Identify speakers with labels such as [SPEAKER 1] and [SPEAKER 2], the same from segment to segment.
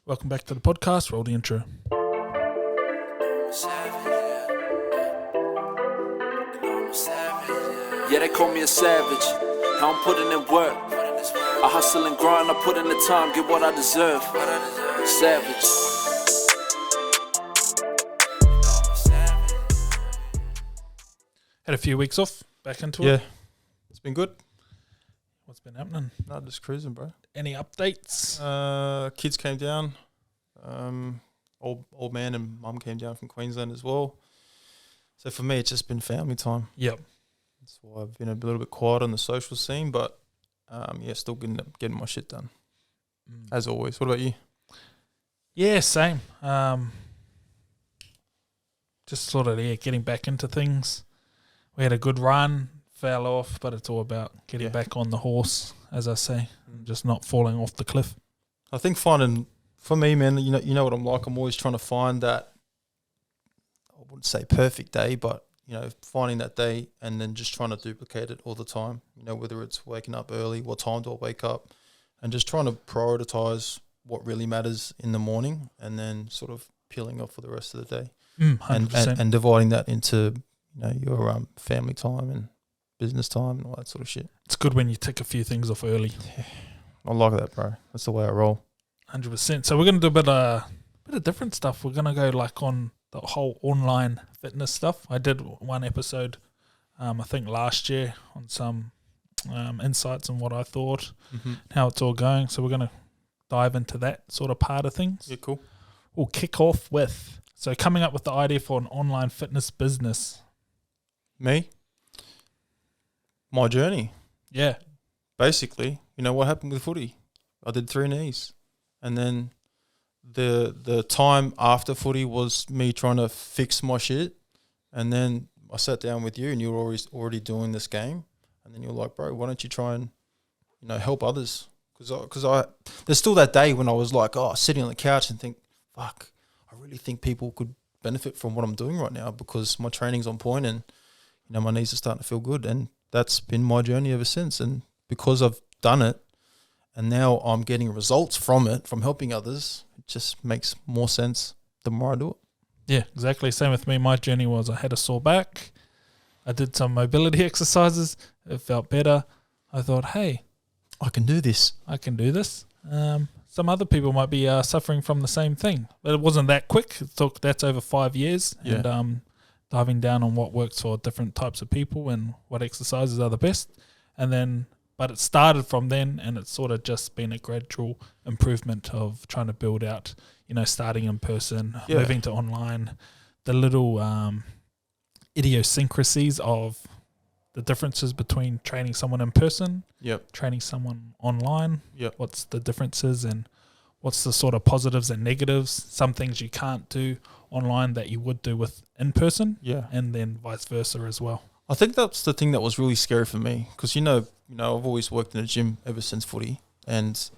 [SPEAKER 1] Welcome back to the podcast. Roll the intro.
[SPEAKER 2] Yeah, they call me a savage. How I'm putting in work. I hustle and grind, I put in the time, get what I deserve. Savage.
[SPEAKER 1] Had a few weeks off, back into
[SPEAKER 3] Yeah,
[SPEAKER 1] it.
[SPEAKER 3] it's been good.
[SPEAKER 1] What's been happening?
[SPEAKER 3] No, just cruising, bro.
[SPEAKER 1] Any updates?
[SPEAKER 3] Kids came down. Old man and mum came down from Queensland as well. So for me, it's just been family time.
[SPEAKER 1] Yep.
[SPEAKER 3] That's why I've been a little bit quiet on the social scene, but still getting my shit done as always. What about you?
[SPEAKER 1] Yeah, same. Just sort of getting back into things. We had a good run, fell off, but it's all about getting back on the horse, as I say, and just not falling off the cliff.
[SPEAKER 3] I think finding, for me, man, you know what I'm like. I'm always trying to find that, I wouldn't say perfect day, but finding that day and then just trying to duplicate it all the time. Whether it's waking up early, what time do I wake up, and just trying to prioritize what really matters in the morning, and then sort of peeling off for the rest of the day,
[SPEAKER 1] 100%.
[SPEAKER 3] and dividing that into your family time and business time and all that sort of shit.
[SPEAKER 1] It's good when you tick a few things off early.
[SPEAKER 3] I like that, bro. That's the way I roll.
[SPEAKER 1] 100%. So we're going to do a bit of different stuff. We're going to go like on the whole online fitness stuff. I did one episode, I think last year, on some insights on what I thought, how it's all going. So we're going to dive into that sort of part of things.
[SPEAKER 3] Yeah, cool.
[SPEAKER 1] We'll kick off with, so coming up with the idea for an online fitness business.
[SPEAKER 3] Me? My journey.
[SPEAKER 1] Yeah.
[SPEAKER 3] Basically, what happened with footy? I did 3 knees. And then the time after footy was me trying to fix my shit. And then I sat down with you and you were already doing this game. And then you're like, bro, why don't you try and, help others? Because there's still that day when I was like, sitting on the couch and think, fuck, I really think people could benefit from what I'm doing right now because my training's on point and, my knees are starting to feel good. And that's been my journey ever since. And because I've done it and now I'm getting results from it, from helping others, it just makes more sense the more I do it.
[SPEAKER 1] Yeah, exactly. Same with me. My journey was I had a sore back. I did some mobility exercises. It felt better. I thought, hey,
[SPEAKER 3] I can do this.
[SPEAKER 1] I can do this. Some other people might be suffering from the same thing. But it wasn't that quick. That's over 5 years.
[SPEAKER 3] Yeah.
[SPEAKER 1] And diving down on what works for different types of people and what exercises are the best. But it started from then, and it's sort of just been a gradual improvement of trying to build out, starting in person, moving to online, the little idiosyncrasies of the differences between training someone in person, training someone online, what's the differences and what's the sort of positives and negatives, some things you can't do online that you would do with in person, and then vice versa as well.
[SPEAKER 3] I think that's the thing that was really scary for me because, I've always worked in a gym ever since footy, and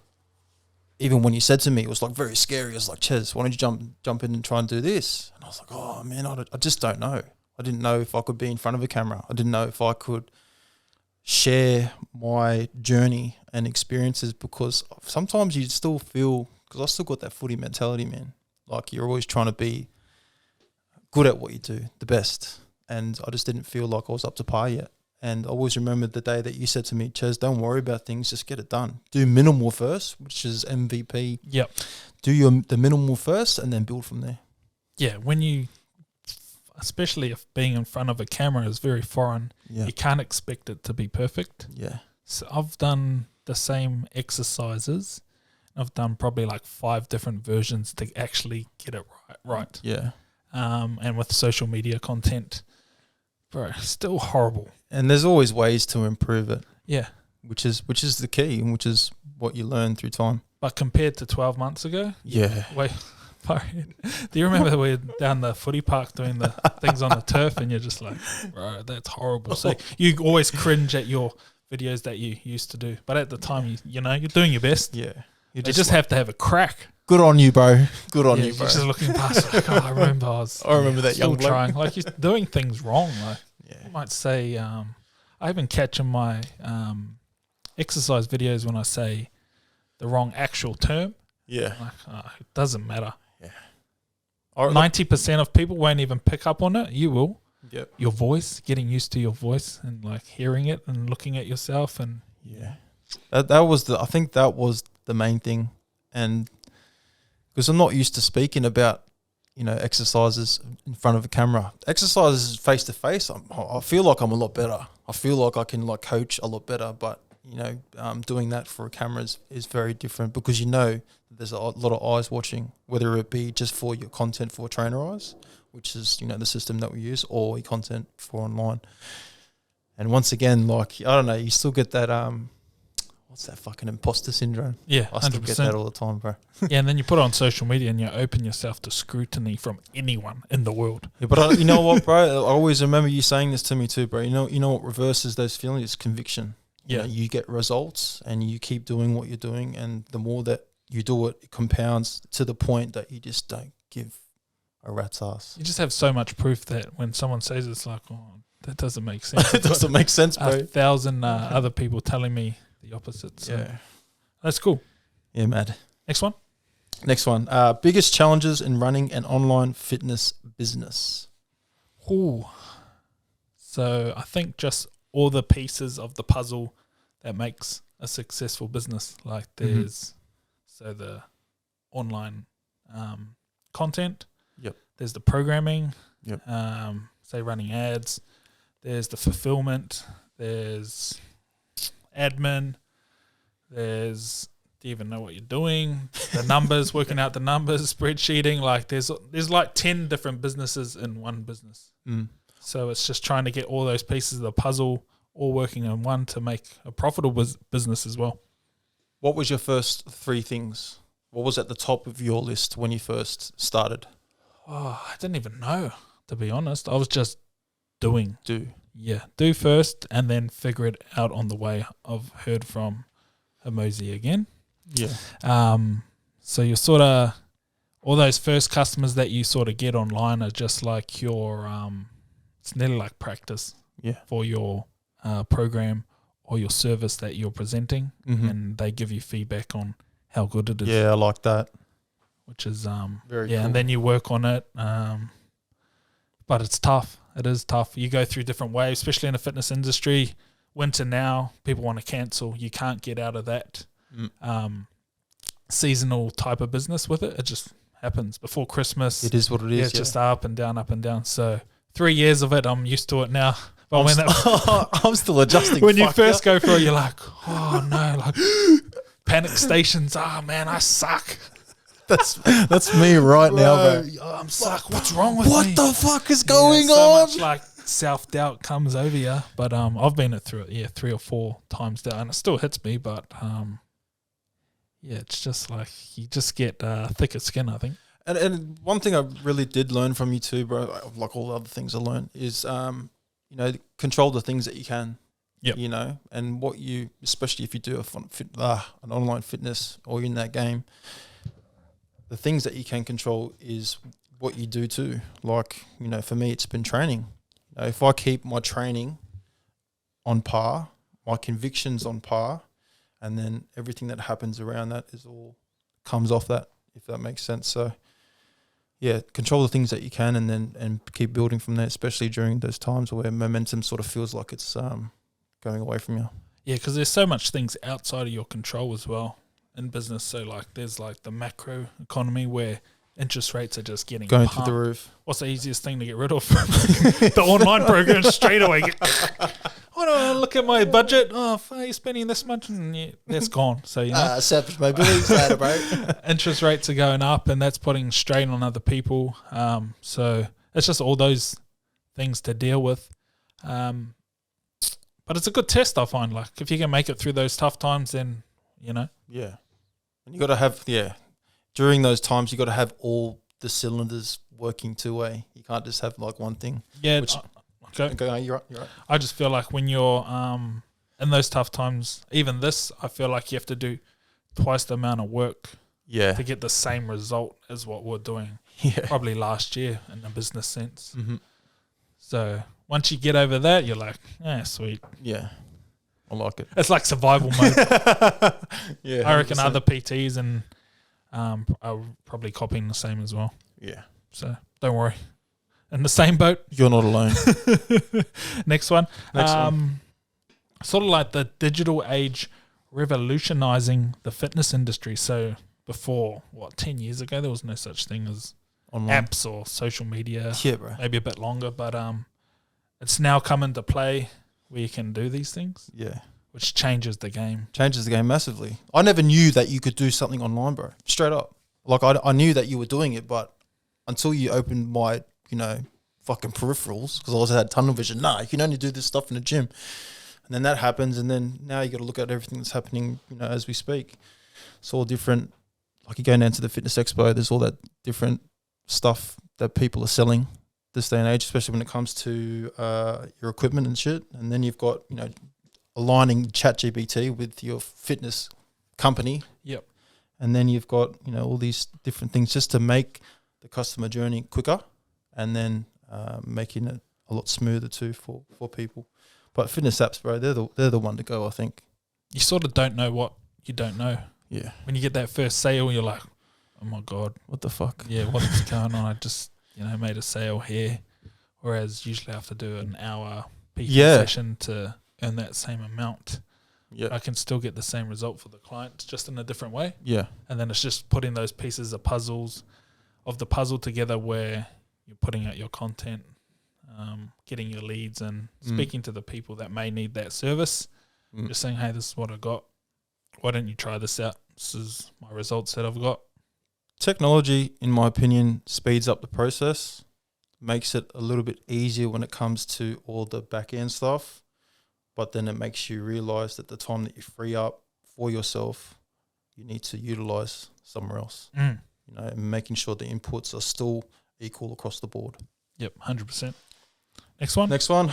[SPEAKER 3] even when you said to me, it was like very scary. I was like, Ches, why don't you jump in and try and do this? And I was like, oh man, I just don't know. I didn't know if I could be in front of a camera. I didn't know if I could share my journey and experiences because sometimes you still feel, because I still got that footy mentality, man. Like you're always trying to be good at what you do, the best. And I just didn't feel like I was up to par yet. And I always remember the day that you said to me, Ches, don't worry about things, just get it done. Do minimal first, which is MVP.
[SPEAKER 1] Yep.
[SPEAKER 3] Do the minimal first and then build from there.
[SPEAKER 1] Yeah, when you, especially if being in front of a camera is very foreign, you can't expect it to be perfect.
[SPEAKER 3] Yeah.
[SPEAKER 1] So I've done the same exercises. I've done probably like 5 different versions to actually get it right.
[SPEAKER 3] Yeah.
[SPEAKER 1] And with social media content, bro, still horrible.
[SPEAKER 3] And there's always ways to improve it.
[SPEAKER 1] Yeah.
[SPEAKER 3] Which is the key and which is what you learn through time.
[SPEAKER 1] But compared to 12 months ago,
[SPEAKER 3] yeah.
[SPEAKER 1] Wait, do you remember we were down the footy park doing the things on the turf and you're just like, bro, that's horrible. So you always cringe at your videos that you used to do. But at the time, you're doing your best.
[SPEAKER 3] Yeah.
[SPEAKER 1] You just have to have a crack.
[SPEAKER 3] Good on you, bro. Good on you, bro.
[SPEAKER 1] You're just looking past like, I remember
[SPEAKER 3] that young bloke.
[SPEAKER 1] trying. Like, you're doing things wrong. Like, you might say, I even catch in my exercise videos when I say the wrong actual term
[SPEAKER 3] Yeah.
[SPEAKER 1] Like, it doesn't matter.
[SPEAKER 3] Or
[SPEAKER 1] 90% of people won't even pick up on it. You will.
[SPEAKER 3] Yep.
[SPEAKER 1] Your voice, getting used to your voice and like hearing it and looking at yourself and
[SPEAKER 3] Yeah, I think that was the main thing, and because I'm not used to speaking about exercises in front of a camera, exercises face to face. I feel like I'm a lot better. I feel like I can like coach a lot better, but doing that for a camera is very different because there's a lot of eyes watching, whether it be just for your content for trainer eyes, which is the system that we use, or your content for online. And once again, like, I don't know, you still get that, what's that fucking imposter syndrome?
[SPEAKER 1] yeah,
[SPEAKER 3] I still
[SPEAKER 1] 100%.
[SPEAKER 3] get that all the time, bro.
[SPEAKER 1] Yeah, and then you put it on social media and you open yourself to scrutiny from anyone in the world.
[SPEAKER 3] Yeah, but you know what, bro? I always remember you saying this to me too, bro. You know what reverses those feelings? It's conviction.
[SPEAKER 1] Yeah.
[SPEAKER 3] You get results and you keep doing what you're doing, and the more that you do it, it compounds to the point that you just don't give a rat's ass.
[SPEAKER 1] You just have so much proof that when someone says it's like, oh, that doesn't make sense.
[SPEAKER 3] It doesn't make sense, bro.
[SPEAKER 1] 1,000 other people telling me the opposite. So
[SPEAKER 3] Yeah.
[SPEAKER 1] that's cool.
[SPEAKER 3] Yeah, mad.
[SPEAKER 1] Next one.
[SPEAKER 3] Next one. Biggest challenges in running an online fitness business.
[SPEAKER 1] Ooh. So I think just all the pieces of the puzzle that makes a successful business. Like there's the online content.
[SPEAKER 3] Yep.
[SPEAKER 1] There's the programming.
[SPEAKER 3] Yep.
[SPEAKER 1] Say running ads. There's the fulfillment. There's admin. There's do you even know what you're doing? The numbers, working out the numbers, spreadsheeting. Like there's like 10 different businesses in one business.
[SPEAKER 3] Mm.
[SPEAKER 1] So it's just trying to get all those pieces of the puzzle all working in one to make a profitable business as well.
[SPEAKER 3] What was your first 3 things? What was at the top of your list when you first started?
[SPEAKER 1] Oh, I didn't even know, to be honest. I was just doing.
[SPEAKER 3] Do
[SPEAKER 1] first and then figure it out on the way. I've heard from Hermosi again.
[SPEAKER 3] Yeah.
[SPEAKER 1] So you're sort of, all those first customers that you sort of get online are just like your, it's nearly like practice for your program or your service that you're presenting, and they give you feedback on how good it is.
[SPEAKER 3] Yeah, I like that.
[SPEAKER 1] Which is
[SPEAKER 3] very
[SPEAKER 1] cool. And then you work on it. But it's tough. It is tough. You go through different waves, especially in the fitness industry. Winter now, people want to cancel. You can't get out of that seasonal type of business with it. It just happens before Christmas.
[SPEAKER 3] It is what it is.
[SPEAKER 1] It's just up and down, up and down. So 3 years of it, I'm used to it now. But
[SPEAKER 3] I'm still adjusting.
[SPEAKER 1] When you first go through it, you're like, oh no, like panic stations. Oh man, I suck.
[SPEAKER 3] That's me right now, bro.
[SPEAKER 1] I'm suck. What's wrong with me?
[SPEAKER 3] What the fuck is going
[SPEAKER 1] so
[SPEAKER 3] on?
[SPEAKER 1] Much like self-doubt comes over you. But I've been through it, 3 or 4 times down, and it still hits me. But it's just like you just get thicker skin, I think.
[SPEAKER 3] And one thing I really did learn from you too, bro, like all the other things I learned, is control the things that you can.
[SPEAKER 1] Yep.
[SPEAKER 3] And what you, especially if you do an online fitness or you're in that game, the things that you can control is what you do too. Like, for me, it's been training. If I keep my training on par, my convictions on par, and then everything that happens around that is all comes off that, if that makes sense. So, yeah, control the things that you can, and keep building from there, especially during those times where momentum sort of feels like it's going away from you.
[SPEAKER 1] Yeah, because there's so much things outside of your control as well in business. So like there's like the macro economy where interest rates are just getting
[SPEAKER 3] going
[SPEAKER 1] pumped.
[SPEAKER 3] through the roof.
[SPEAKER 1] What's the easiest thing to get rid of? The online program straight away. Oh no, look at my budget. Oh, you're spending this much, and that's gone. So
[SPEAKER 3] Savage mobility's later, bro.
[SPEAKER 1] Interest rates are going up, and that's putting strain on other people. So it's just all those things to deal with. But it's a good test, I find. Like if you can make it through those tough times, then
[SPEAKER 3] Yeah, and you got to have during those times you got to have all the cylinders working two-way. You can't just have like one thing.
[SPEAKER 1] Yeah.
[SPEAKER 3] Okay, you're right.
[SPEAKER 1] I just feel like when you're in those tough times, even this, I feel like you have to do twice the amount of work to get the same result as what we're doing probably last year in a business sense.
[SPEAKER 3] Mm-hmm.
[SPEAKER 1] So once you get over that, you're like, sweet.
[SPEAKER 3] Yeah, I like it.
[SPEAKER 1] It's like survival mode.
[SPEAKER 3] Yeah,
[SPEAKER 1] I reckon
[SPEAKER 3] 100%.
[SPEAKER 1] other PTs and are probably copying the same as well.
[SPEAKER 3] Yeah.
[SPEAKER 1] So don't worry. In the same boat.
[SPEAKER 3] You're not alone.
[SPEAKER 1] Next one.
[SPEAKER 3] Next one.
[SPEAKER 1] Sort of like the digital age revolutionizing the fitness industry. So before, 10 years ago, there was no such thing as
[SPEAKER 3] Online.
[SPEAKER 1] apps or social media.
[SPEAKER 3] Yeah, bro.
[SPEAKER 1] Maybe a bit longer, but it's now come into play where you can do these things,
[SPEAKER 3] Yeah.
[SPEAKER 1] which changes the game.
[SPEAKER 3] Changes the game massively. I never knew that you could do something online, bro. Straight up. Like, I knew that you were doing it, but until you opened my, fucking peripherals, because I also had tunnel vision. Nah, you can only do this stuff in the gym. And then that happens, and then now you got to look at everything that's happening, as we speak. It's all different. Like, you go down to the Fitness Expo, there's all that different stuff that people are selling this day and age, especially when it comes to your equipment and shit. And then you've got, aligning ChatGPT with your fitness company.
[SPEAKER 1] Yep.
[SPEAKER 3] And then you've got, all these different things just to make the customer journey quicker, and then making it a lot smoother too for people. But fitness apps, bro, they're the one to go, I think.
[SPEAKER 1] You sort of don't know what you don't know.
[SPEAKER 3] Yeah.
[SPEAKER 1] When you get that first sale, you're like, oh my God.
[SPEAKER 3] What the fuck?
[SPEAKER 1] Yeah, what's going on? I just, made a sale here. Whereas usually I have to do an hour PT session to earn that same amount.
[SPEAKER 3] Yeah.
[SPEAKER 1] I can still get the same result for the client, just in a different way.
[SPEAKER 3] Yeah.
[SPEAKER 1] And then it's just putting those pieces of the puzzle together where you're putting out your content, getting your leads and speaking to the people that may need that service. Just saying, hey, this is what I got. Why don't you try this out? This is my results that I've got.
[SPEAKER 3] Technology, in my opinion, speeds up the process, makes it a little bit easier when it comes to all the back end stuff. But then it makes you realize that the time that you free up for yourself, you need to utilize somewhere else. And making sure the inputs are still equal across the board.
[SPEAKER 1] Yep, 100%. Next one.
[SPEAKER 3] Next one,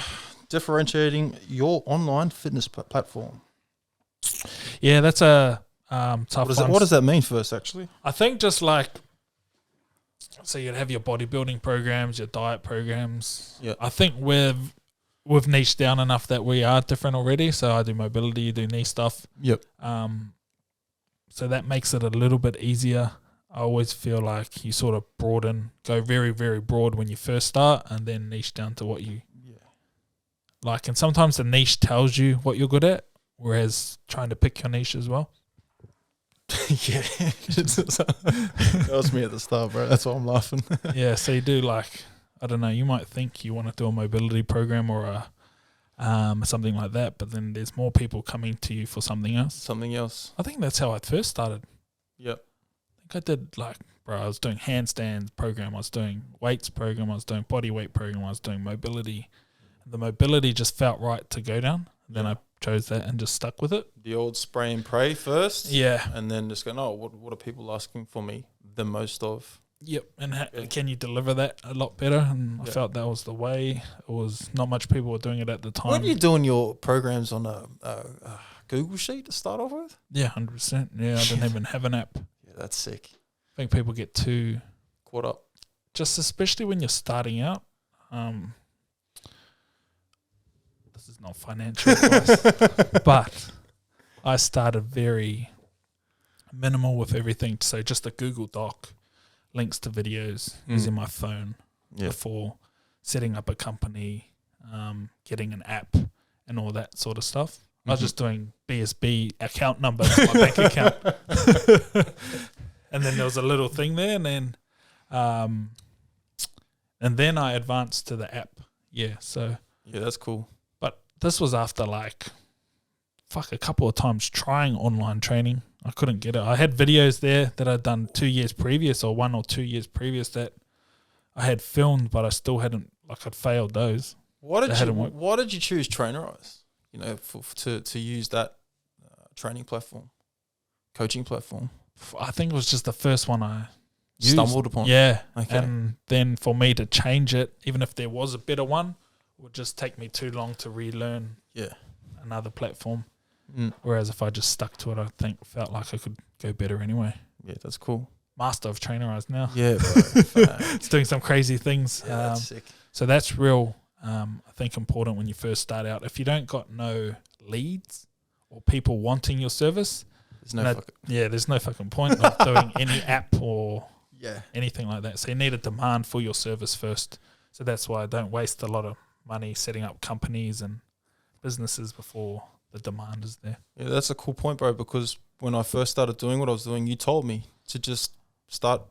[SPEAKER 3] differentiating your online fitness platform.
[SPEAKER 1] Yeah, that's a tough one.
[SPEAKER 3] What does that mean first, actually?
[SPEAKER 1] I think just like, so you'd have your bodybuilding programs, your diet programs.
[SPEAKER 3] Yeah.
[SPEAKER 1] I think we've niched down enough that we are different already. So I do mobility, you do knee stuff.
[SPEAKER 3] Yep.
[SPEAKER 1] So that makes it a little bit easier. I always feel like you sort of go very, very broad when you first start, and then niche down to what you like. And sometimes the niche tells you what you're good at, whereas trying to pick your niche as well.
[SPEAKER 3] Yeah. That was me at the start, bro. That's why I'm laughing.
[SPEAKER 1] Yeah, so you do like, I don't know, you might think you want to do a mobility program or something like that, but then there's more people coming to you for something else.
[SPEAKER 3] Something else.
[SPEAKER 1] I think that's how I first started.
[SPEAKER 3] Yep.
[SPEAKER 1] I did I was doing handstands program, I was doing weights program, I was doing body weight program, I was doing mobility. The mobility just felt right to go down. And then I chose that and just stuck with it.
[SPEAKER 3] The old spray and pray first.
[SPEAKER 1] Yeah.
[SPEAKER 3] And then just going, what are people asking for me the most of?
[SPEAKER 1] Yep. And can you deliver that a lot better? And I felt that was the way. It was not much people were doing it at the time.
[SPEAKER 3] Weren't you doing your programs on a Google Sheet to start off with?
[SPEAKER 1] Yeah, 100%. Yeah, I didn't even have an app.
[SPEAKER 3] Yeah, that's sick.
[SPEAKER 1] I think people get too
[SPEAKER 3] caught up.
[SPEAKER 1] Just especially when you're starting out. This is not financial advice, but I started very minimal with everything. So just a Google Doc, links to videos using my phone before setting up a company, getting an app and all that sort of stuff. I was just doing BSB account number, my bank account. And then there was a little thing there, and then I advanced to the app. Yeah, so
[SPEAKER 3] that's cool.
[SPEAKER 1] But this was after a couple of times trying online training. I couldn't get it. I had videos there that I'd done 2 years previous, or 1 or 2 years previous, that I had filmed, but I still hadn't. I'd failed those.
[SPEAKER 3] Why did you choose Trainerize? To use that training platform, coaching platform.
[SPEAKER 1] I think it was just the first one I
[SPEAKER 3] stumbled upon.
[SPEAKER 1] Yeah.
[SPEAKER 3] Okay.
[SPEAKER 1] And then for me to change it, even if there was a better one, it would just take me too long to relearn another platform. Whereas if I just stuck to it, I felt like I could go better anyway.
[SPEAKER 3] Yeah, that's cool.
[SPEAKER 1] Master of Trainerize now.
[SPEAKER 3] Yeah, bro.
[SPEAKER 1] It's doing some crazy things.
[SPEAKER 3] Yeah, that's sick.
[SPEAKER 1] So that's real, I think, important when you first start out. If you don't got no leads or people wanting your service,
[SPEAKER 3] There's no
[SPEAKER 1] No,
[SPEAKER 3] fucking
[SPEAKER 1] there's no fucking point of doing any app or
[SPEAKER 3] yeah.
[SPEAKER 1] anything like that. So you need a demand for your service first. So that's why I don't waste a lot of money setting up companies and businesses before the demand is there.
[SPEAKER 3] Yeah, that's a cool point, bro. Because when I first started doing what I was doing, you told me to just start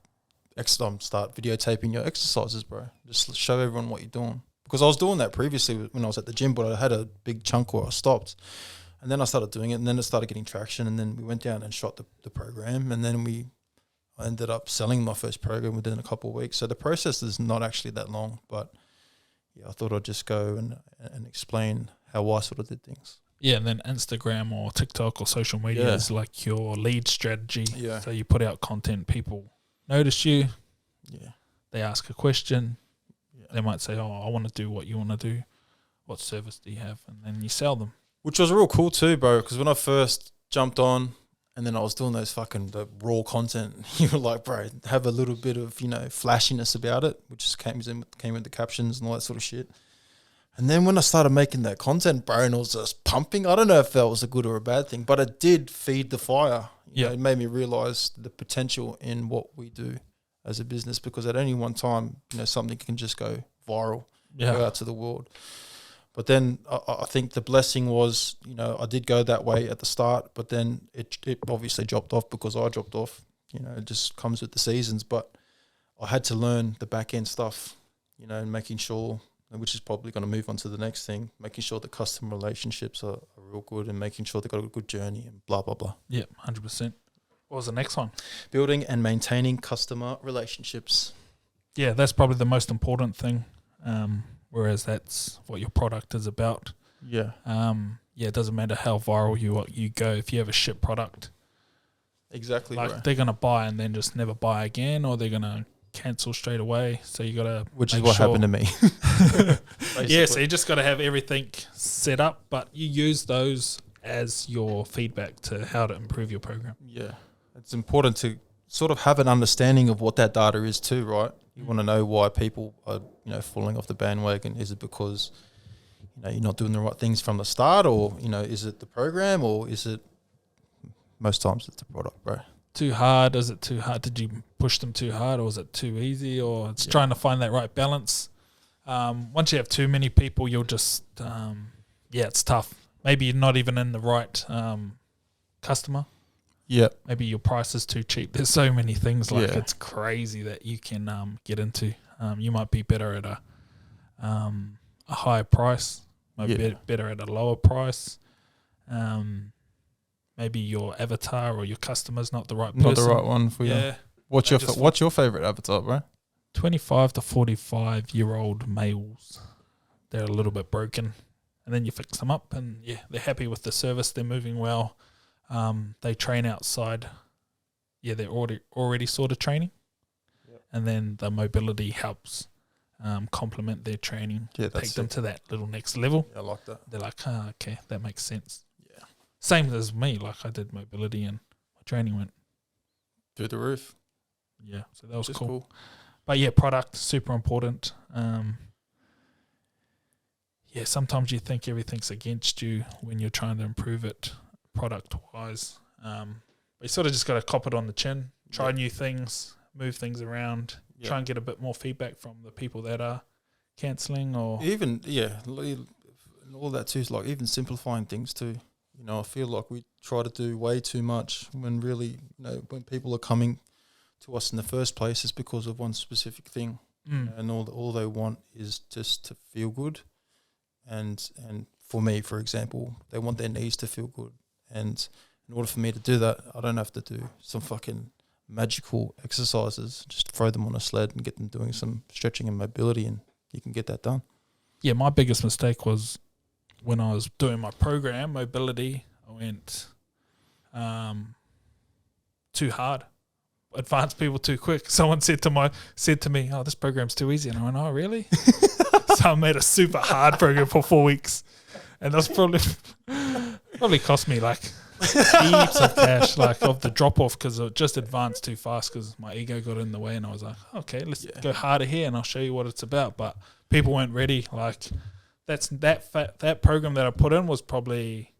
[SPEAKER 3] videotaping your exercises, bro. Just show everyone what you're doing. Because I was doing that previously when I was at the gym, but I had a big chunk where I stopped. And then I started doing it, and then it started getting traction, and then we went down and shot the program, and then I ended up selling my first program within a couple of weeks. So the process is not actually that long, but yeah, I thought I'd just go and explain how I sort of did things.
[SPEAKER 1] Yeah, and then Instagram or TikTok or social media is like your lead strategy.
[SPEAKER 3] Yeah.
[SPEAKER 1] So you put out content, people notice you,
[SPEAKER 3] Yeah.
[SPEAKER 1] they ask a question,
[SPEAKER 3] Yeah.
[SPEAKER 1] they might say, oh, I want to do what you want to do. What service do you have? And then you sell them.
[SPEAKER 3] Which was real cool too, bro, because when I first jumped on and then I was doing the raw content, you were like, bro, have a little bit of, flashiness about it, which just came with the captions and all that sort of shit. And then when I started making that content, bro, and it was just pumping, I don't know if that was a good or a bad thing, but it did feed the fire.
[SPEAKER 1] Yeah.
[SPEAKER 3] It made me realize the potential in what we do as a business, because at any one time, something can just go viral, go out to the world. But then I think the blessing was, I did go that way at the start, but then it obviously dropped off because I dropped off. It just comes with the seasons. But I had to learn the back end stuff, and making sure, which is probably going to move on to the next thing, making sure the customer relationships are real good and making sure they've got a good journey and blah, blah, blah.
[SPEAKER 1] Yeah, 100%. What was the next one?
[SPEAKER 3] Building and maintaining customer relationships.
[SPEAKER 1] Yeah, that's probably the most important thing. Whereas that's what your product is about.
[SPEAKER 3] Yeah.
[SPEAKER 1] It doesn't matter how viral you go. If you have a shit product,
[SPEAKER 3] exactly,
[SPEAKER 1] like
[SPEAKER 3] bro.
[SPEAKER 1] they're gonna buy and then just never buy again, or they're gonna cancel straight away. So you gotta,
[SPEAKER 3] which is what happened to me.
[SPEAKER 1] Yeah, so you just gotta have everything set up, but you use those as your feedback to how to improve your program.
[SPEAKER 3] Yeah, it's important to sort of have an understanding of what that data is too, right? You want to know why people are, falling off the bandwagon. Is it because, you're not doing the right things from the start, or, is it the program, or is it, most times it's the product, bro?
[SPEAKER 1] Too hard? Is it too hard? Did you push them too hard, or is it too easy? Or it's trying to find that right balance. Once you have too many people, you'll just, it's tough. Maybe you're not even in the right customer.
[SPEAKER 3] Yeah.
[SPEAKER 1] Maybe your price is too cheap. There's so many things it's crazy that you can get into. You might be better at a higher price, maybe better at a lower price. Maybe your avatar or your customer's not the right person.
[SPEAKER 3] Not the right one for you.
[SPEAKER 1] Yeah.
[SPEAKER 3] What's your favorite avatar, bro?
[SPEAKER 1] 25 to 45-year-old males. They're a little bit broken. And then you fix them up and, they're happy with the service. They're moving well. They train outside. Yeah, they're already sort of training. Yep. And then the mobility helps complement their training, take them to that little next level.
[SPEAKER 3] Yeah, I like that.
[SPEAKER 1] They're like, okay, that makes sense.
[SPEAKER 3] Yeah.
[SPEAKER 1] Same as me. Like I did mobility and my training went
[SPEAKER 3] through the roof.
[SPEAKER 1] Yeah, so that was cool. But product, super important. Sometimes you think everything's against you when you're trying to improve it product-wise. But you sort of just got to cop it on the chin, try new things, move things around, try and get a bit more feedback from the people that are cancelling or...
[SPEAKER 3] Even, all that too is like even simplifying things too. I feel like we try to do way too much when really, when people are coming to us in the first place, it's because of one specific thing. And all they want is just to feel good. And for me, for example, they want their knees to feel good. And in order for me to do that, I don't have to do some fucking magical exercises. Just throw them on a sled and get them doing some stretching and mobility, and you can get that done.
[SPEAKER 1] Yeah, my biggest mistake was when I was doing my program, mobility, I went too hard. Advanced people too quick. Someone said to me, "Oh, this program's too easy," and I went, "Oh, really?" So I made a super hard program for 4 weeks, and that's probably cost me like heaps of cash, like of the drop off, because it just advanced too fast because my ego got in the way, and I was like, "Okay, let's go harder here, and I'll show you what it's about." But people weren't ready. Like that program that I put in was probably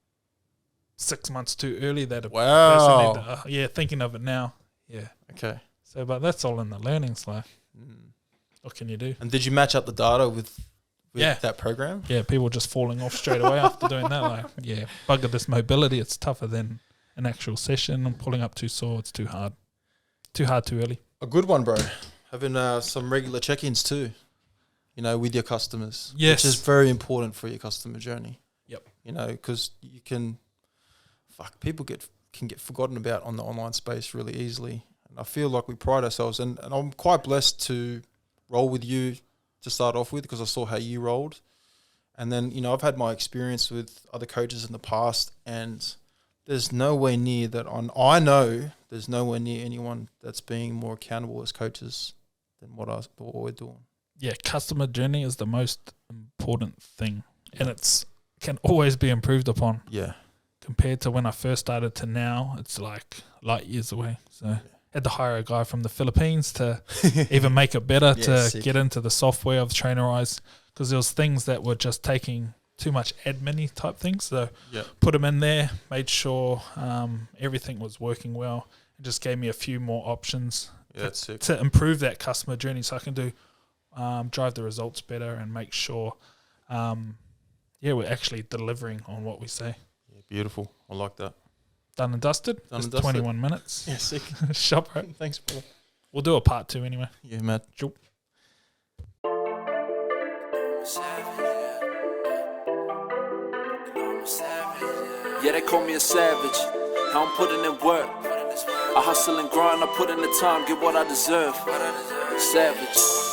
[SPEAKER 1] 6 months too early that a
[SPEAKER 3] Wow.
[SPEAKER 1] person had, thinking of it now. Yeah.
[SPEAKER 3] Okay.
[SPEAKER 1] So, but that's all in the learnings. Like, what can you do?
[SPEAKER 3] And did you match up the data with
[SPEAKER 1] Yeah.
[SPEAKER 3] that program?
[SPEAKER 1] Yeah, people just falling off straight away after doing that. Like, yeah, bugger this mobility. It's tougher than an actual session. And pulling up too sore, it's too hard. Too hard too early.
[SPEAKER 3] A good one, bro. Having some regular check-ins too, with your customers.
[SPEAKER 1] Yes.
[SPEAKER 3] Which is very important for your customer journey.
[SPEAKER 1] Yep.
[SPEAKER 3] Because you can, people can get forgotten about on the online space really easily. And I feel like we pride ourselves, and I'm quite blessed to roll with you to start off with, because I saw how you rolled. And then, I've had my experience with other coaches in the past, and there's nowhere near that I know there's nowhere near anyone that's being more accountable as coaches than what we're doing.
[SPEAKER 1] Yeah, customer journey is the most important thing, and it's can always be improved upon.
[SPEAKER 3] Yeah.
[SPEAKER 1] Compared to when I first started to now, it's like light years away. So had to hire a guy from the Philippines to even make it better,
[SPEAKER 3] sick.
[SPEAKER 1] Get into the software of Trainerize, because there was things that were just taking too much admin-y type things. So put them in there, made sure everything was working well, and just gave me a few more options
[SPEAKER 3] That's sick.
[SPEAKER 1] to improve that customer journey, so I can do drive the results better and make sure we're actually delivering on what we say.
[SPEAKER 3] Yeah, beautiful. I like that.
[SPEAKER 1] Done and dusted.
[SPEAKER 3] Done
[SPEAKER 1] Just
[SPEAKER 3] and dusted.
[SPEAKER 1] 21 minutes.
[SPEAKER 3] Yeah, sick.
[SPEAKER 1] Shop right.
[SPEAKER 3] Thanks, brother.
[SPEAKER 1] We'll do a part 2 anyway.
[SPEAKER 3] Yeah, Matt.
[SPEAKER 1] Sure.
[SPEAKER 2] Yeah, they call me a savage. How I'm putting in work. I hustle and grind, I put in the time, get what I deserve. Savage.